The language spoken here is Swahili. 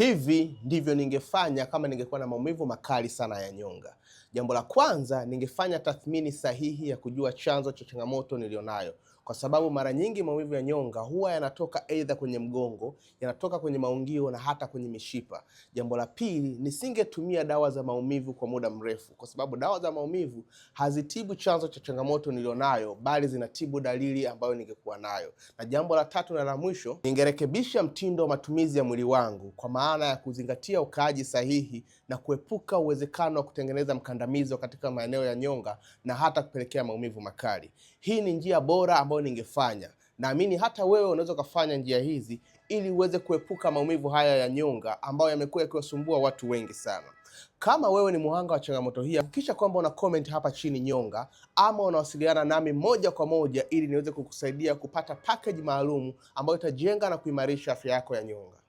Hivi ndivyo ningefanya kama ningekuwa na maumivu makali sana ya nyonga. Jambo la kwanza, ningefanya tathmini sahihi ya kujua chanzo cha changamoto nilionayo, kwa sababu mara nyingi maumivu ya nyonga huwa yanatoka aidha kwenye mgongo, yanatoka kwenye maungio na hata kwenye mishipa. Jambo la pili, nisingetumia dawa za maumivu kwa muda mrefu, kwa sababu dawa za maumivu hazitibu chanzo cha changamoto nilionayo, bali zinatibu dalili ambayo ningekuwa nayo. Na jambo la tatu na la mwisho, ningerekebisha mtindo wa matumizi ya mwili wangu, kwa maana ya kuzingatia ukaaji sahihi na kuepuka uwezekano wa kutengeneza mkandamizo katika maeneo ya nyonga na hata kupelekea maumivu makali. Hii ni njia bora ambayo ningefanya. Naamini hata wewe unaweza kufanya njia hizi ili uweze kuepuka maumivu haya ya nyonga ambayo yamekuwa yakiwasumbua watu wengi sana. Kama wewe ni muhanga wa changamoto hii, hakikisha kwamba una comment hapa chini nyonga, ama unawasiliana nami moja kwa moja ili niweze kukusaidia kupata package maalum ambayo itajenga na kuimarisha afya yako ya nyonga.